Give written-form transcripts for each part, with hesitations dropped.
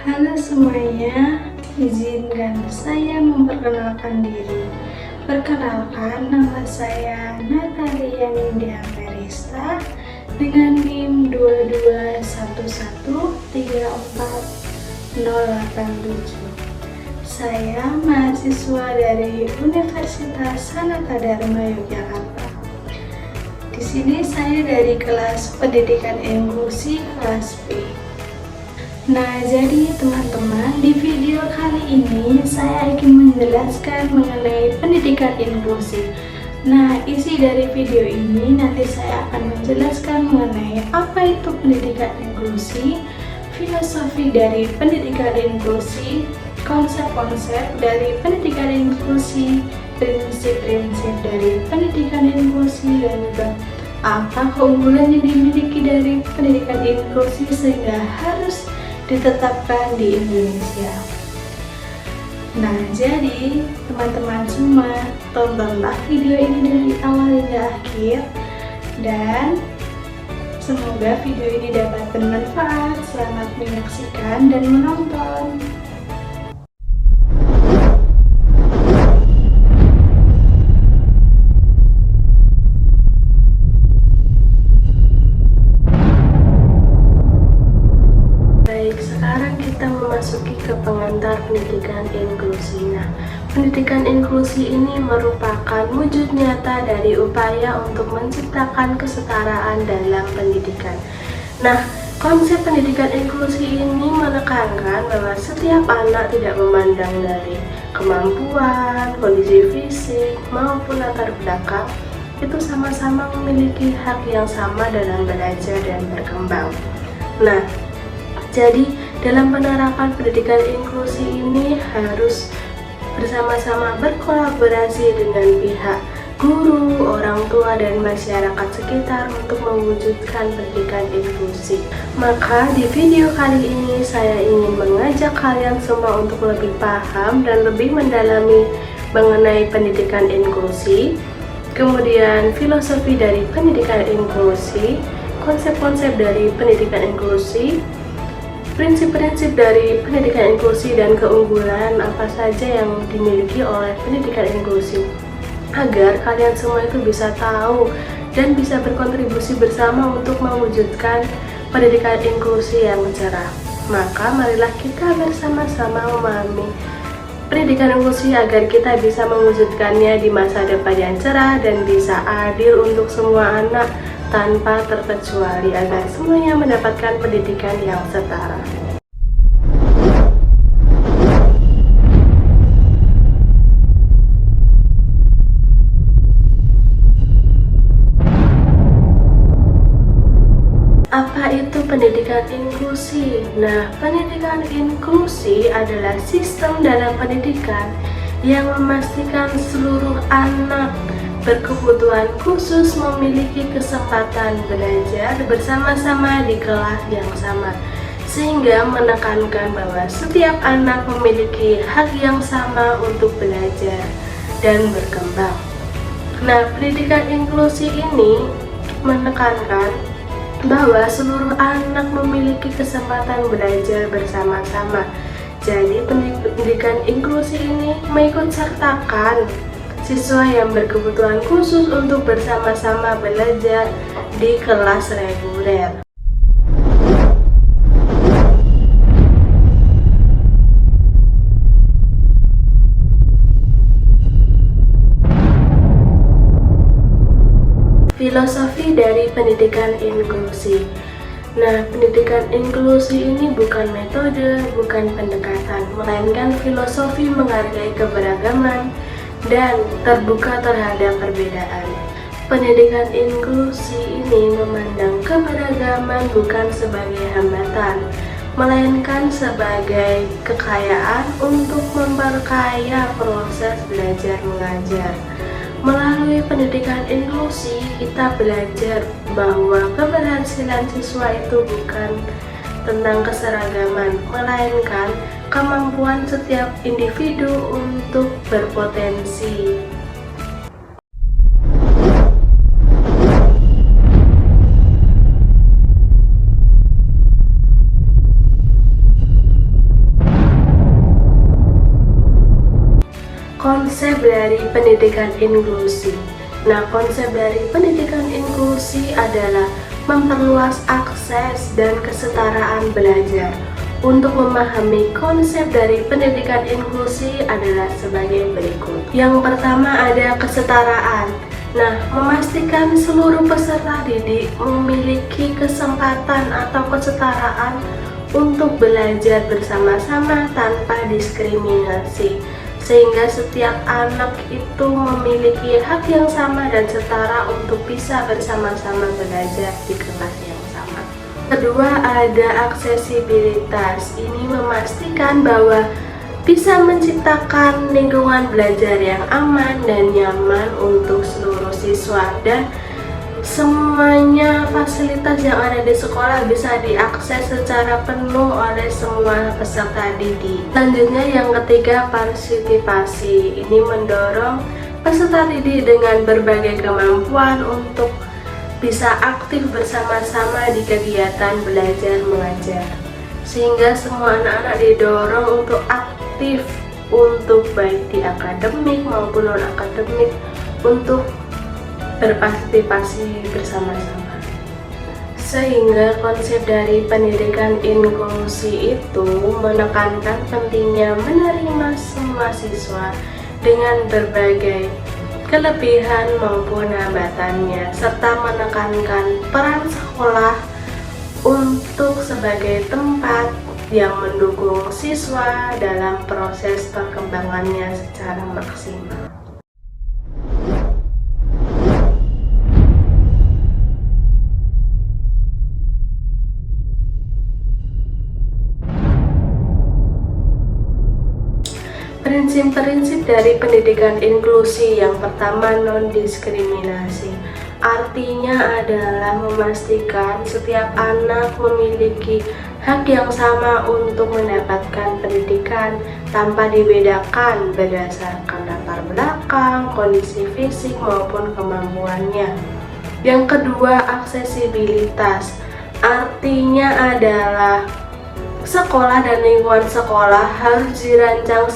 Halo semuanya, izinkan saya memperkenalkan diri. Perkenalkan, nama saya Natalia Nindya Perista dengan NIM 221134087. Saya mahasiswa dari Universitas Sanata Dharma Yogyakarta. Di sini saya dari kelas Pendidikan Inklusi kelas B. Nah, jadi teman-teman, di video kali ini saya ingin menjelaskan mengenai pendidikan inklusi. Nah, isi dari video ini nanti saya akan menjelaskan mengenai apa itu pendidikan inklusi, filosofi dari pendidikan inklusi, konsep-konsep dari pendidikan inklusi, prinsip-prinsip dari pendidikan inklusi, dan juga apa keunggulan yang dimiliki dari pendidikan inklusi sehingga harus ditetapkan di Indonesia. Nah, jadi teman-teman semua tontonlah video ini dari awal hingga akhir dan semoga video ini dapat bermanfaat. Selamat menyaksikan dan menonton. Sekarang kita memasuki ke pengantar pendidikan inklusi. Nah, pendidikan inklusi ini merupakan wujud nyata dari upaya untuk menciptakan kesetaraan dalam pendidikan. Nah, konsep pendidikan inklusi ini menekankan bahwa setiap anak tidak memandang dari kemampuan, kondisi fisik, maupun latar belakang, itu sama-sama memiliki hak yang sama dalam belajar dan berkembang. Nah, jadi dalam penerapan pendidikan inklusi ini harus bersama-sama berkolaborasi dengan pihak guru, orang tua, dan masyarakat sekitar untuk mewujudkan pendidikan inklusi. Maka di video kali ini saya ingin mengajak kalian semua untuk lebih paham dan lebih mendalami mengenai pendidikan inklusi, kemudian filosofi dari pendidikan inklusi, konsep-konsep dari pendidikan inklusi, prinsip-prinsip dari pendidikan inklusi, dan keunggulan apa saja yang dimiliki oleh pendidikan inklusi, agar kalian semua itu bisa tahu dan bisa berkontribusi bersama untuk mewujudkan pendidikan inklusi yang cerah. Maka marilah kita bersama-sama memahami pendidikan inklusi agar kita bisa mewujudkannya di masa depan yang cerah dan bisa adil untuk semua anak tanpa terkecuali, agar semuanya mendapatkan pendidikan yang setara. Apa itu pendidikan inklusi? Nah, pendidikan inklusi adalah sistem dalam pendidikan yang memastikan seluruh anak berkebutuhan khusus memiliki kesempatan belajar bersama-sama di kelas yang sama, sehingga menekankan bahwa setiap anak memiliki hak yang sama untuk belajar dan berkembang. Nah, pendidikan inklusi ini menekankan bahwa seluruh anak memiliki kesempatan belajar bersama-sama. Jadi pendidikan inklusi ini mengikut sertakan siswa yang berkebutuhan khusus untuk bersama-sama belajar di kelas reguler. Filosofi dari pendidikan inklusi. Nah, pendidikan inklusi ini bukan metode, bukan pendekatan, melainkan filosofi menghargai keberagaman dan terbuka terhadap perbedaan. Pendidikan inklusi ini memandang keberagaman bukan sebagai hambatan, melainkan sebagai kekayaan untuk memperkaya proses belajar mengajar. Melalui pendidikan inklusi, kita belajar bahwa keberhasilan siswa itu bukan tentang keseragaman, melainkan kemampuan setiap individu untuk berpotensi. konsep dari pendidikan inklusi. Nah, konsep dari pendidikan inklusi adalah memperluas akses dan kesetaraan belajar. Untuk memahami konsep dari pendidikan inklusi adalah sebagai berikut. Yang pertama ada kesetaraan. Nah, memastikan seluruh peserta didik memiliki kesempatan atau kesetaraan untuk belajar bersama-sama tanpa diskriminasi, sehingga setiap anak itu memiliki hak yang sama dan setara untuk bisa bersama-sama belajar di kelas yang sama. Kedua, ada aksesibilitas. Ini memastikan bahwa bisa menciptakan lingkungan belajar yang aman dan nyaman untuk seluruh siswa, dan semuanya fasilitas yang ada di sekolah bisa diakses secara penuh oleh semua peserta didik. Selanjutnya yang ketiga, partisipasi. Ini mendorong peserta didik dengan berbagai kemampuan untuk bisa aktif bersama-sama di kegiatan belajar mengajar, sehingga semua anak-anak didorong untuk aktif untuk baik di akademik maupun non-akademik untuk berpartisipasi bersama-sama. Sehingga konsep dari pendidikan inklusi itu menekankan pentingnya menerima semua siswa dengan berbagai kelebihan maupun hambatannya, serta menekankan peran sekolah untuk sebagai tempat yang mendukung siswa dalam proses perkembangannya secara maksimal. Prinsip-prinsip dari pendidikan inklusi yang pertama, non-diskriminasi. Artinya adalah memastikan setiap anak memiliki hak yang sama untuk mendapatkan pendidikan tanpa dibedakan berdasarkan latar belakang, kondisi fisik maupun kemampuannya. Yang kedua, aksesibilitas. Artinya adalah sekolah dan lingkungan sekolah harus dirancang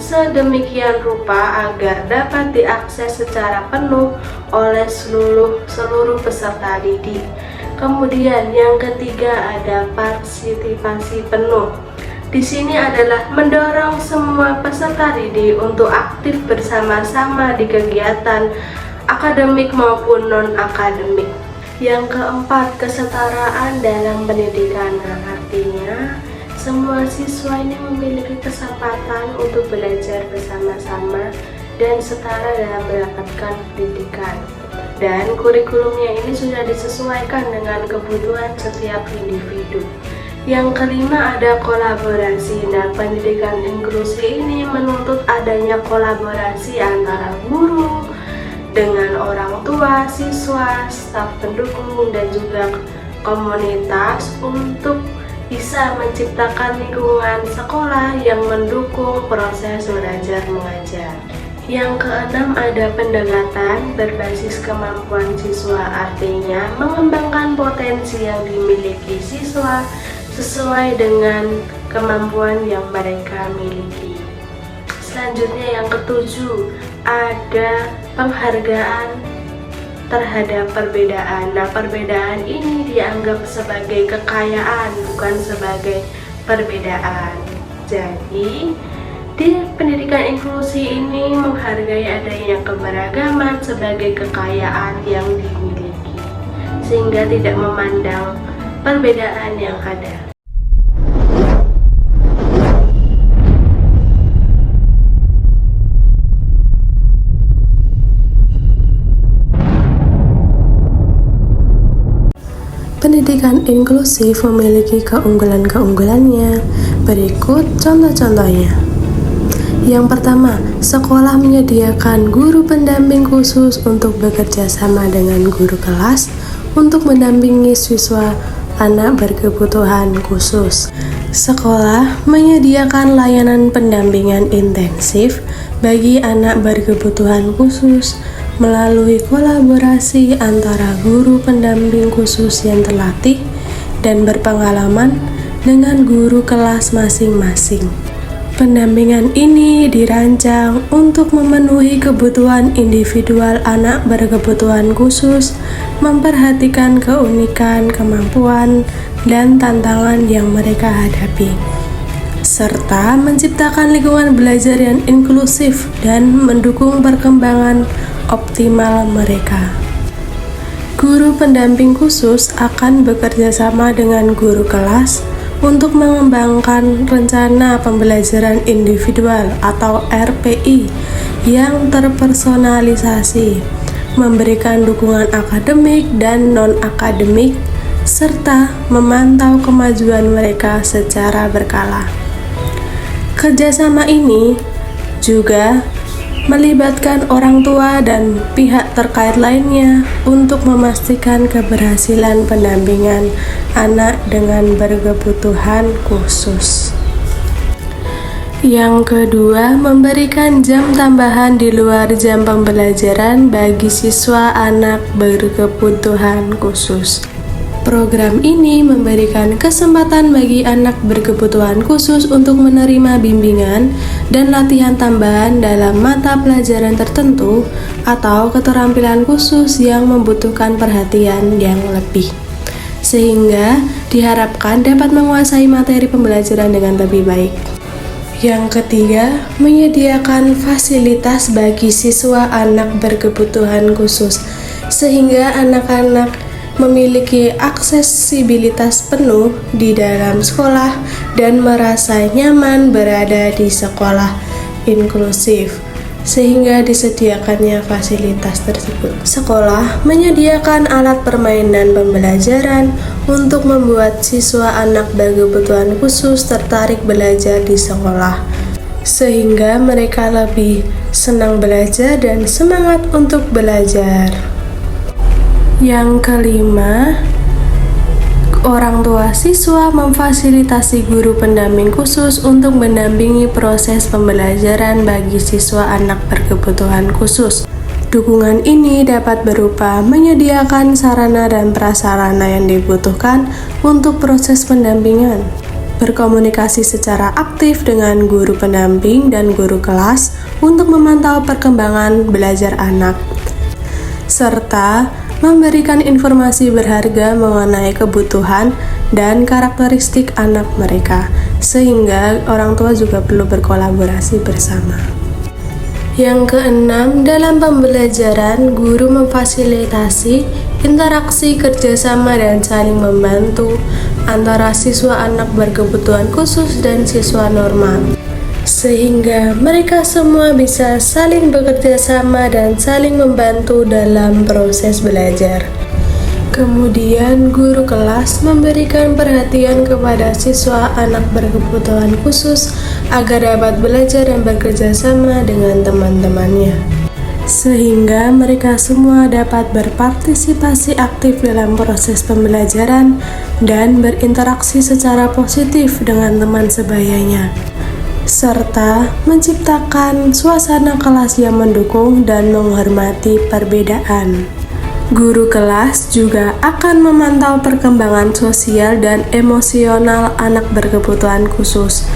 sedemikian rupa agar dapat diakses secara penuh oleh seluruh peserta didik. Kemudian yang ketiga ada partisipasi penuh. Di sini adalah mendorong semua peserta didik untuk aktif bersama-sama di kegiatan akademik maupun non-akademik. Yang keempat, kesetaraan dalam pendidikan. Artinya semua siswa ini memiliki kesempatan untuk belajar bersama-sama dan setara dalam mendapatkan pendidikan, dan kurikulumnya ini sudah disesuaikan dengan kebutuhan setiap individu. Yang kelima ada kolaborasi. Nah, pendidikan inklusi ini menuntut adanya kolaborasi antara guru dengan orang tua, siswa, staf pendukung, dan juga komunitas untuk bisa menciptakan lingkungan sekolah yang mendukung proses belajar mengajar. Yang keenam ada pendekatan berbasis kemampuan siswa, artinya mengembangkan potensi yang dimiliki siswa sesuai dengan kemampuan yang mereka miliki. Selanjutnya yang ketujuh ada penghargaan terhadap perbedaan. Nah, perbedaan ini dianggap sebagai kekayaan, bukan sebagai perbedaan. Jadi, di pendidikan inklusi ini menghargai adanya keberagaman sebagai kekayaan yang dimiliki, sehingga tidak memandang perbedaan yang ada. Pendidikan inklusif memiliki keunggulan-keunggulannya. Berikut contoh-contohnya. Yang pertama, sekolah menyediakan guru pendamping khusus untuk bekerja sama dengan guru kelas untuk mendampingi siswa anak berkebutuhan khusus. Sekolah menyediakan layanan pendampingan intensif bagi anak berkebutuhan khusus melalui kolaborasi antara guru pendamping khusus yang terlatih dan berpengalaman dengan guru kelas masing-masing. Pendampingan ini dirancang untuk memenuhi kebutuhan individual anak berkebutuhan khusus, memperhatikan keunikan, kemampuan, dan tantangan yang mereka hadapi, serta menciptakan lingkungan belajar yang inklusif dan mendukung perkembangan optimal mereka. Guru pendamping khusus akan bekerja sama dengan guru kelas untuk mengembangkan rencana pembelajaran individual atau RPI yang terpersonalisasi, memberikan dukungan akademik dan non-akademik, serta memantau kemajuan mereka secara berkala. Kerjasama ini juga melibatkan orang tua dan pihak terkait lainnya untuk memastikan keberhasilan pendampingan anak dengan berkebutuhan khusus. Yang kedua, memberikan jam tambahan di luar jam pembelajaran bagi siswa anak berkebutuhan khusus. Program ini memberikan kesempatan bagi anak berkebutuhan khusus untuk menerima bimbingan dan latihan tambahan dalam mata pelajaran tertentu atau keterampilan khusus yang membutuhkan perhatian yang lebih, sehingga diharapkan dapat menguasai materi pembelajaran dengan lebih baik. Yang ketiga, menyediakan fasilitas bagi siswa anak berkebutuhan khusus, sehingga anak-anak memiliki aksesibilitas penuh di dalam sekolah dan merasa nyaman berada di sekolah inklusif, sehingga disediakannya fasilitas tersebut. Sekolah menyediakan alat permainan pembelajaran untuk membuat siswa anak berkebutuhan khusus tertarik belajar di sekolah, sehingga mereka lebih senang belajar dan semangat untuk belajar. Yang kelima, orang tua siswa memfasilitasi guru pendamping khusus untuk mendampingi proses pembelajaran bagi siswa anak berkebutuhan khusus. Dukungan ini dapat berupa menyediakan sarana dan prasarana yang dibutuhkan untuk proses pendampingan, berkomunikasi secara aktif dengan guru pendamping dan guru kelas untuk memantau perkembangan belajar anak, serta memberikan informasi berharga mengenai kebutuhan dan karakteristik anak mereka, sehingga orang tua juga perlu berkolaborasi bersama. Yang keenam, dalam pembelajaran, guru memfasilitasi interaksi kerjasama dan saling membantu antara siswa anak berkebutuhan khusus dan siswa normal, sehingga mereka semua bisa saling bekerja sama dan saling membantu dalam proses belajar. Kemudian, guru kelas memberikan perhatian kepada siswa anak berkebutuhan khusus agar dapat belajar dan bekerja sama dengan teman-temannya, sehingga mereka semua dapat berpartisipasi aktif dalam proses pembelajaran dan berinteraksi secara positif dengan teman sebayanya, serta menciptakan suasana kelas yang mendukung dan menghormati perbedaan. Guru kelas juga akan memantau perkembangan sosial dan emosional anak berkebutuhan khusus,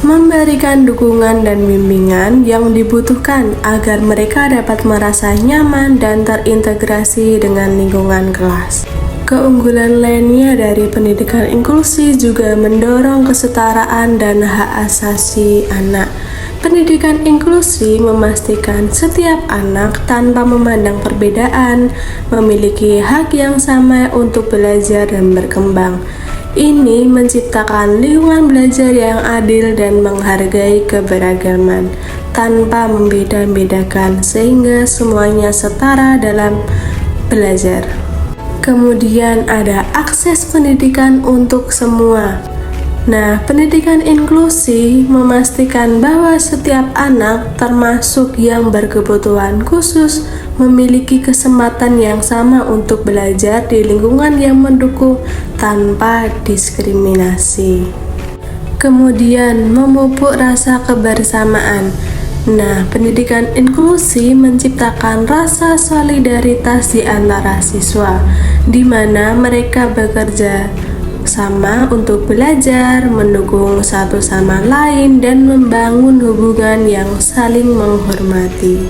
memberikan dukungan dan bimbingan yang dibutuhkan agar mereka dapat merasa nyaman dan terintegrasi dengan lingkungan kelas. Keunggulan lainnya dari pendidikan inklusi juga mendorong kesetaraan dan hak asasi anak. Pendidikan inklusi memastikan setiap anak tanpa memandang perbedaan memiliki hak yang sama untuk belajar dan berkembang. Ini menciptakan lingkungan belajar yang adil dan menghargai keberagaman tanpa membeda-bedakan, sehingga semuanya setara dalam belajar. Kemudian ada akses pendidikan untuk semua. Nah, pendidikan inklusi memastikan bahwa setiap anak, termasuk yang berkebutuhan khusus, memiliki kesempatan yang sama untuk belajar di lingkungan yang mendukung tanpa diskriminasi. Kemudian, memupuk rasa kebersamaan. Nah, pendidikan inklusi menciptakan rasa solidaritas di antara siswa, di mana mereka bekerja sama untuk belajar, mendukung satu sama lain, dan membangun hubungan yang saling menghormati.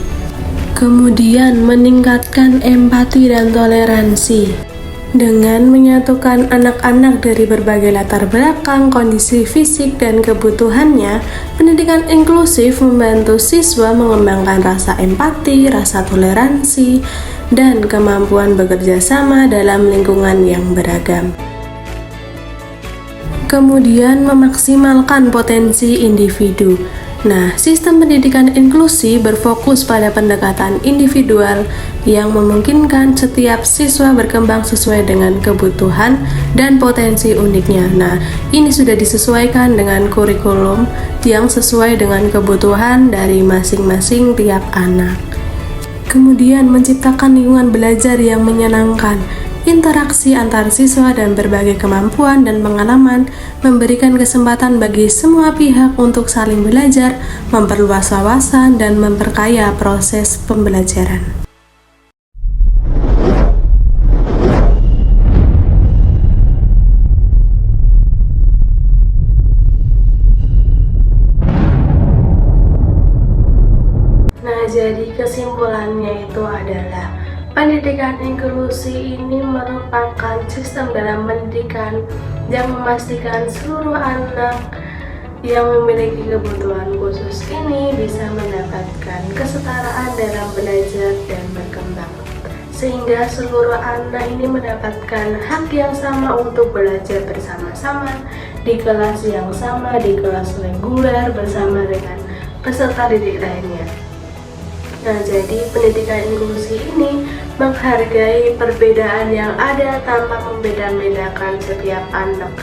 Kemudian meningkatkan empati dan toleransi. Dengan menyatukan anak-anak dari berbagai latar belakang, kondisi fisik, dan kebutuhannya, pendidikan inklusif membantu siswa mengembangkan rasa empati, rasa toleransi, dan kemampuan bekerja sama dalam lingkungan yang beragam. Kemudian memaksimalkan potensi individu. Nah, sistem pendidikan inklusi berfokus pada pendekatan individual yang memungkinkan setiap siswa berkembang sesuai dengan kebutuhan dan potensi uniknya. Nah, ini sudah disesuaikan dengan kurikulum yang sesuai dengan kebutuhan dari masing-masing tiap anak. Kemudian menciptakan lingkungan belajar yang menyenangkan. Interaksi antar siswa dan berbagai kemampuan dan pengalaman memberikan kesempatan bagi semua pihak untuk saling belajar, memperluas wawasan, dan memperkaya proses pembelajaran. Nah, jadi kesimpulannya itu adalah pendidikan inklusi ini merupakan sistem dalam pendidikan yang memastikan seluruh anak yang memiliki kebutuhan khusus ini bisa mendapatkan kesetaraan dalam belajar dan berkembang, sehingga seluruh anak ini mendapatkan hak yang sama untuk belajar bersama-sama di kelas yang sama, di kelas reguler bersama dengan peserta didik lainnya. Nah, jadi pendidikan inklusi ini menghargai perbedaan yang ada tanpa membeda-bedakan setiap anak.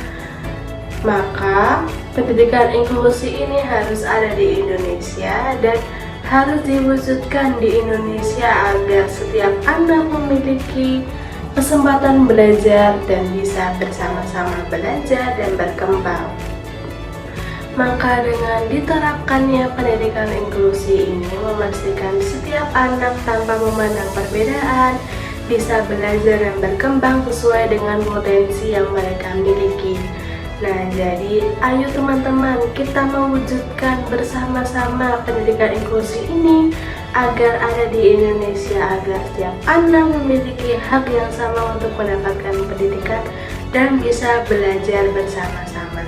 Maka, pendidikan inklusi ini harus ada di Indonesia dan harus diwujudkan di Indonesia agar setiap anak memiliki kesempatan belajar dan bisa bersama-sama belajar dan berkembang. Maka dengan diterapkannya pendidikan inklusi ini memastikan setiap anak tanpa memandang perbedaan bisa belajar dan berkembang sesuai dengan potensi yang mereka miliki. Nah, jadi ayo teman-teman, kita mewujudkan bersama-sama pendidikan inklusi ini agar ada di Indonesia, agar setiap anak memiliki hak yang sama untuk mendapatkan pendidikan dan bisa belajar bersama-sama.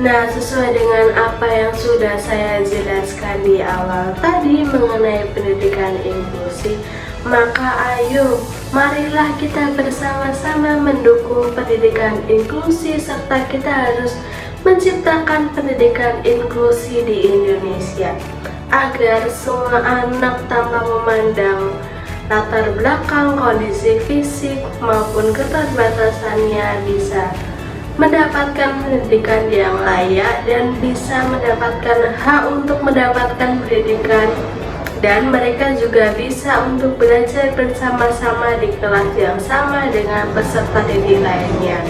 Nah, sesuai dengan apa yang sudah saya jelaskan di awal tadi mengenai pendidikan inklusi, maka ayo, marilah kita bersama-sama mendukung pendidikan inklusi serta kita harus menciptakan pendidikan inklusi di Indonesia agar semua anak tanpa memandang latar belakang, kondisi fisik maupun keterbatasannya bisa mendapatkan pendidikan yang layak dan bisa mendapatkan hak untuk mendapatkan pendidikan, dan mereka juga bisa untuk belajar bersama-sama di kelas yang sama dengan peserta didik lainnya.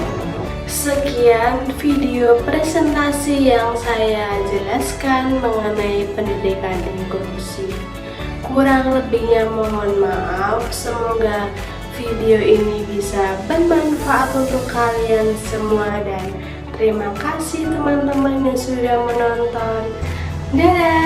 Sekian video presentasi yang saya jelaskan mengenai pendidikan inklusi. Kurang lebihnya mohon maaf, semoga video ini bisa bermanfaat untuk kalian semua dan terima kasih teman-teman yang sudah menonton. Dadah!